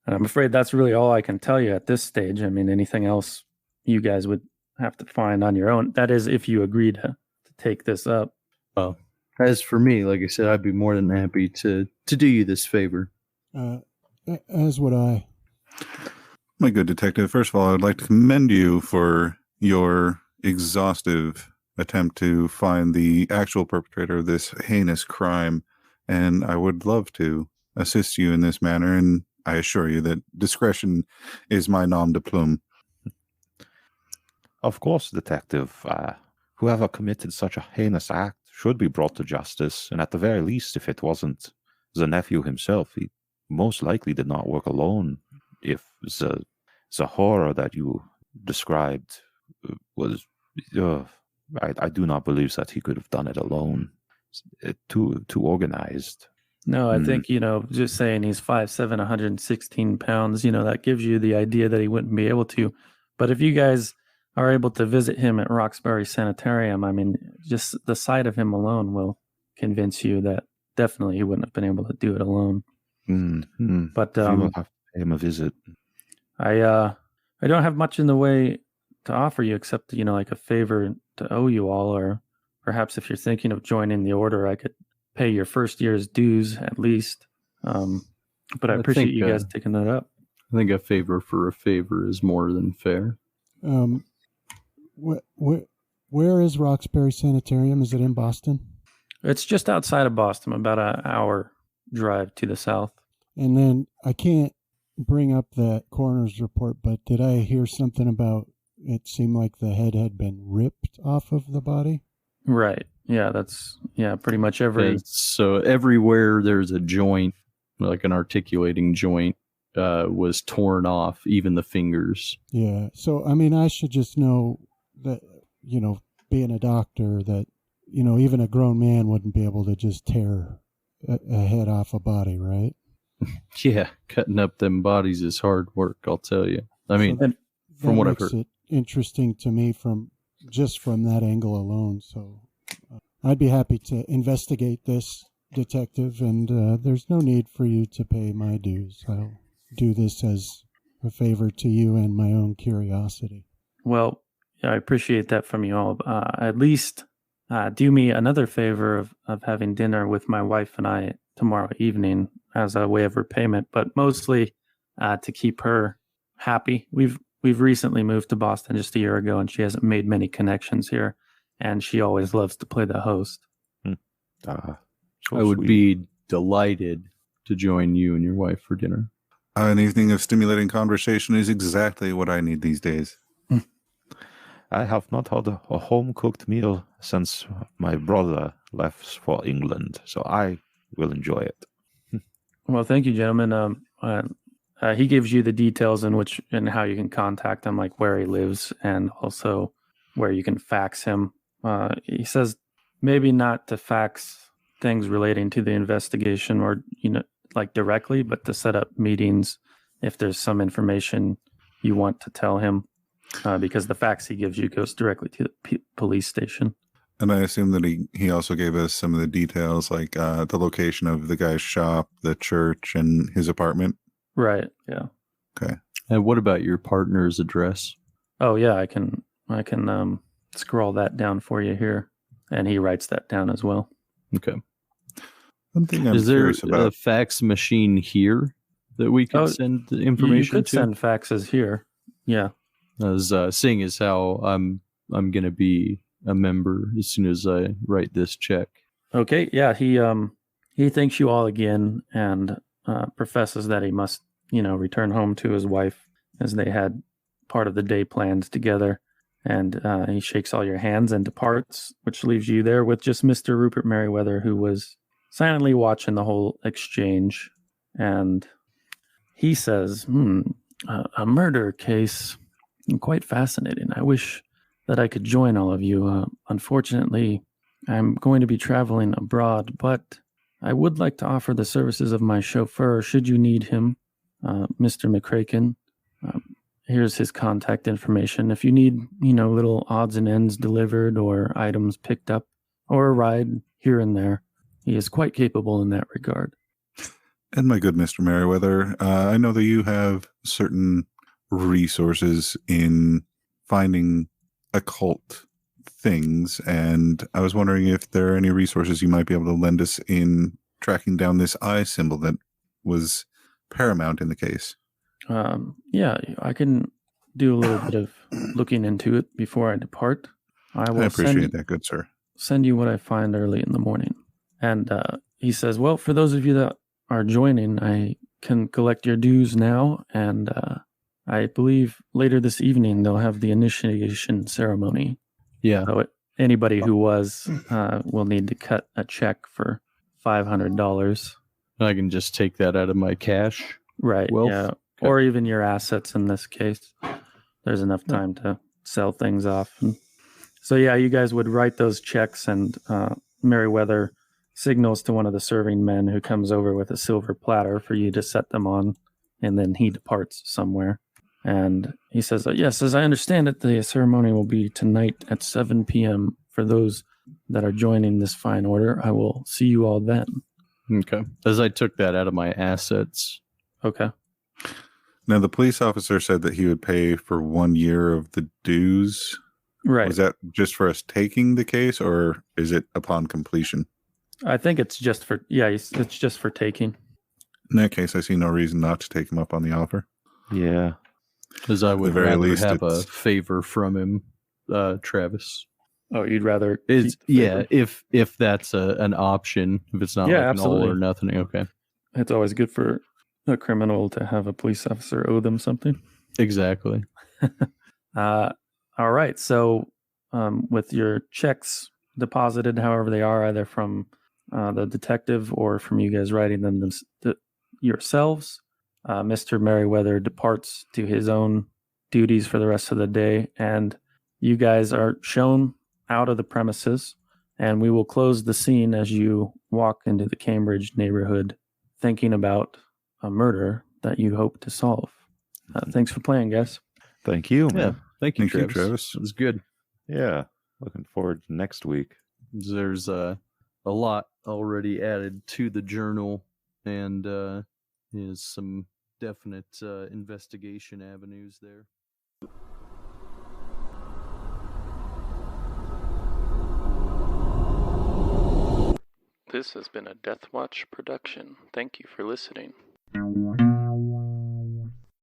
And I'm afraid that's really all I can tell you at this stage. Anything else you guys would have to find on your own. That is, if you agree to take this up. Well, as for me, like I said, I'd be more than happy to do you this favor. As would I. My good detective, first of all, I would like to commend you for your exhaustive attempt to find the actual perpetrator of this heinous crime, and I would love to assist you in this manner, and I assure you that discretion is my nom de plume. Of course, detective. Whoever committed such a heinous act should be brought to justice, and at the very least, if it wasn't the nephew himself, he most likely did not work alone. If the horror that you described was... I do not believe that he could have done it alone. Too organized. No, I think, just saying he's 5'7", 116 pounds, that gives you the idea that he wouldn't be able to. But if you guys are able to visit him at Roxbury Sanitarium, just the sight of him alone will convince you that definitely he wouldn't have been able to do it alone. Mm-hmm. But you will have to pay him a visit. I don't have much in the way to offer you except, like a favor to owe you all, or perhaps if you're thinking of joining the order, I could pay your first year's dues at least. But I appreciate you guys taking that up. I think a favor for a favor is more than fair. Where is Roxbury Sanitarium? Is it in Boston? It's just outside of Boston, about an hour drive to the south. And then I can't bring up that coroner's report, but did I hear something about it seemed like the head had been ripped off of the body? Right. Yeah, pretty much so everywhere there's a joint, like an articulating joint, was torn off, even the fingers. Yeah. So, I should just know that, being a doctor, that, even a grown man wouldn't be able to just tear a head off a body, right? Yeah. Cutting up them bodies is hard work, I'll tell you. From what I've heard. It interesting to me from that angle alone. So I'd be happy to investigate this, detective, and there's no need for you to pay my dues. I'll do this as a favor to you and my own curiosity. Well, I appreciate that from you all. At least do me another favor of having dinner with my wife and I tomorrow evening as a way of repayment, but mostly to keep her happy. We've recently moved to Boston just a year ago, and she hasn't made many connections here, and she always loves to play the host. I would be delighted to join you and your wife for dinner. An evening of stimulating conversation is exactly what I need these days. I have not had a home-cooked meal since my brother left for England, so I will enjoy it. Well, thank you, gentlemen. He gives you the details in how you can contact him, like where he lives, and also where you can fax him. He says maybe not to fax things relating to the investigation or, like directly, but to set up meetings if there's some information you want to tell him. because the fax he gives you goes directly to the police station. And I assume that he also gave us some of the details, like the location of the guy's shop, the church, and his apartment. Right. Yeah. Okay. And what about your partner's address? Oh yeah, I can scroll that down for you here, and he writes that down as well. Okay. One thing I'm Is there curious about. a fax machine here that we could send the information You could to? send faxes here. Yeah. As seeing as how I'm going to be a member as soon as I write this check. Okay. Yeah. He thanks you all again and professes that he must, return home to his wife, as they had part of the day planned together. And he shakes all your hands and departs, which leaves you there with just Mr. Rupert Merriweather, who was silently watching the whole exchange. And he says, a murder case, quite fascinating. I wish that I could join all of you. Unfortunately, I'm going to be traveling abroad, but I would like to offer the services of my chauffeur should you need him, Mr. McCracken. Here's his contact information. If you need, little odds and ends delivered or items picked up or a ride here and there, he is quite capable in that regard. And my good Mr. Merriweather, I know that you have certain resources in finding occult things, and I was wondering if there are any resources you might be able to lend us in tracking down this eye symbol that was paramount in the case. Yeah, I can do a little bit of looking into it before I depart. I appreciate that, good sir. Send you what I find early in the morning. And he says, well, for those of you that are joining, I can collect your dues now, and I believe later this evening they'll have the initiation ceremony. Yeah. So anybody who will need to cut a check for $500. I can just take that out of my cash. Right. Wealth? Yeah. Okay. Or even your assets in this case. There's enough time to sell things off. And so yeah, you guys would write those checks, and Merriweather signals to one of the serving men who comes over with a silver platter for you to set them on, and then he departs somewhere. And he says, yes, as I understand it, the ceremony will be tonight at 7 p.m. For those that are joining this fine order, I will see you all then. Okay. As I took that out of my assets. Okay. Now, the police officer said that he would pay for 1 year of the dues. Right. Was that just for us taking the case, or is it upon completion? I think it's just for, it's just for taking. In that case, I see no reason not to take him up on the offer. Yeah. Because I would very rather least have a it's- favor from him, Travis. Oh, you'd rather? If that's an option, if it's not like absolutely. an all or nothing. Okay. It's always good for a criminal to have a police officer owe them something. Exactly. All right. So with your checks deposited, however they are, either from the detective or from you guys writing them yourselves, Mr. Merriweather departs to his own duties for the rest of the day, and you guys are shown out of the premises, and we will close the scene as you walk into the Cambridge neighborhood thinking about a murder that you hope to solve. Thanks for playing, guys. Thank you, man. Yeah. Thank you, Thank you, Travis. Travis. It was good. Yeah. Looking forward to next week. There's a lot already added to the journal, and is some definite investigation avenues there. This has been a Death Watch production. Thank you for listening.